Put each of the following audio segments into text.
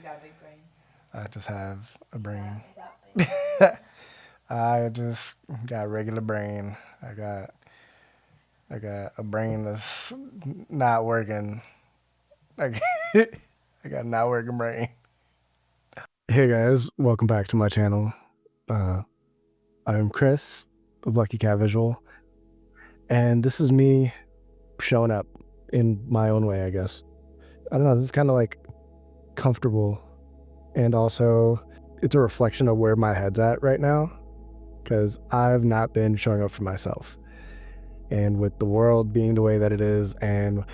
got a big brain? I just have a brain. Is that I just got a regular brain. I got a brain that's not working. I I got a not working brain. Hey guys, welcome back to my channel. I'm Chris of Lucky Cat Visual, and this is me showing up in my own way, I guess. I don't know, this is kind of like comfortable, and also it's a reflection of where my head's at right now, because I've not been showing up for myself. And with the world being the way that it is, and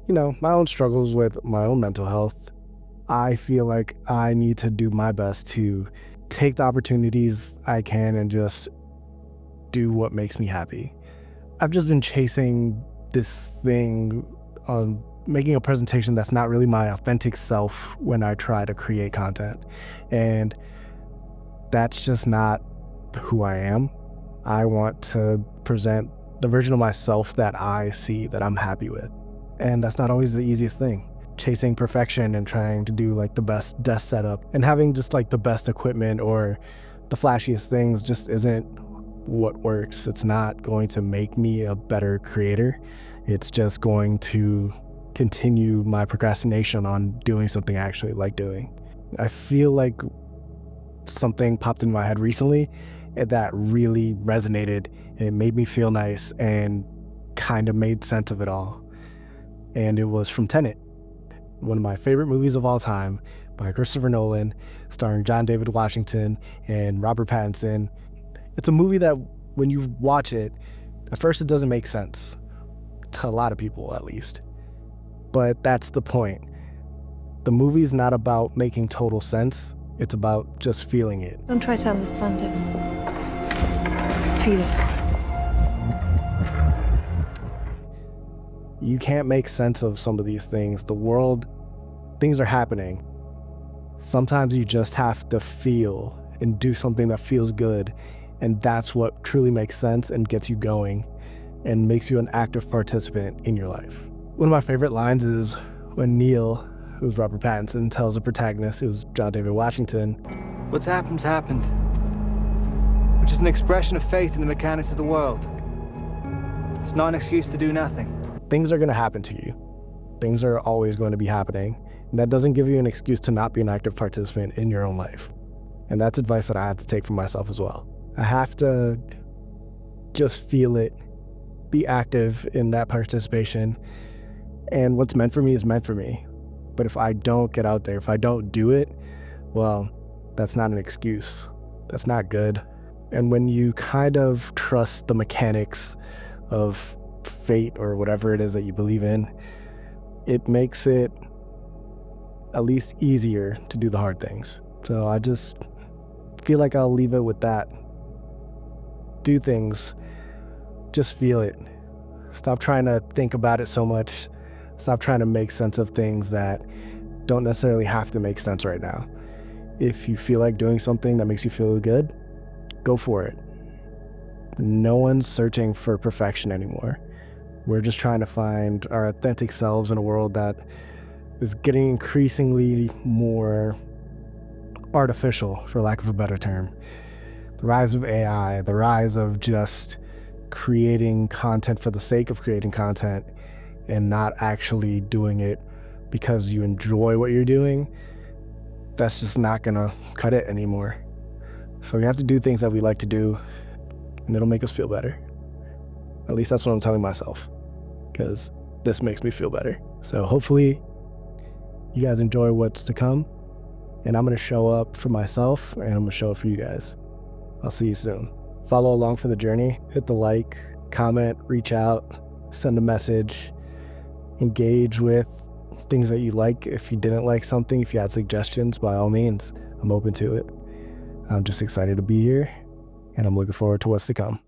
my own struggles with my own mental health, I feel like I need to do my best to take the opportunities I can and just do what makes me happy. I've just been chasing this thing on making a presentation that's not really my authentic self when I try to create content. And that's just not who I am. I want to present the version of myself that I see that I'm happy with. And that's not always the easiest thing. Chasing perfection and trying to do like the best desk setup and having just like the best equipment or the flashiest things just isn't what works. It's not going to make me a better creator. It's just going to continue my procrastination on doing something I actually like doing. I feel like something popped in my head recently that really resonated, and it made me feel nice and kind of made sense of it all. And it was from TENET, one of my favorite movies of all time by Christopher Nolan, starring John David Washington and Robert Pattinson. It's a movie that when you watch it, at first it doesn't make sense, to a lot of people at least. But that's the point. The movie's not about making total sense, it's about just feeling it. Don't try to understand it. Feel it. You can't make sense of some of these things. The world, things are happening. Sometimes you just have to feel and do something that feels good. And that's what truly makes sense and gets you going and makes you an active participant in your life. One of my favorite lines is when Neil, who's Robert Pattinson, tells the protagonist, who's John David Washington, "What's happened's happened," which is an expression of faith in the mechanics of the world. It's not an excuse to do nothing. things are going to happen to you. Things are always going to be happening. And that doesn't give you an excuse to not be an active participant in your own life. And that's advice that I have to take for myself as well. I have to just feel it, be active in that participation. And what's meant for me is meant for me. But if I don't get out there, if I don't do it, well, that's not an excuse. That's not good. And when you kind of trust the mechanics of fate or whatever it is that you believe in, it makes it at least easier to do the hard things. So I just feel like I'll leave it with that. Do things, just feel it. Stop trying to think about it so much. Stop trying to make sense of things that don't necessarily have to make sense right now. If you feel like doing something that makes you feel good, go for it. No one's searching for perfection anymore. We're just trying to find our authentic selves in a world that is getting increasingly more artificial, for lack of a better term. The rise of AI, the rise of just creating content for the sake of creating content and not actually doing it because you enjoy what you're doing, that's just not gonna cut it anymore. So we have to do things that we like to do, and it'll make us feel better. At least that's what I'm telling myself, because this makes me feel better. So hopefully you guys enjoy what's to come, and I'm gonna show up for myself, and I'm gonna show up for you guys. I'll see you soon. Follow along for the journey, hit the like, comment, reach out, send a message, engage with things that you like. If you didn't like something, if you had suggestions, by all means, I'm open to it. I'm just excited to be here, and I'm looking forward to what's to come.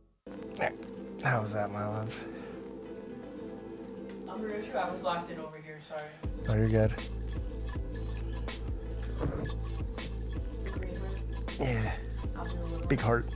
How was that, my love? I'm real sure I was locked in over here, sorry. Oh, you're good. Yeah. Big heart.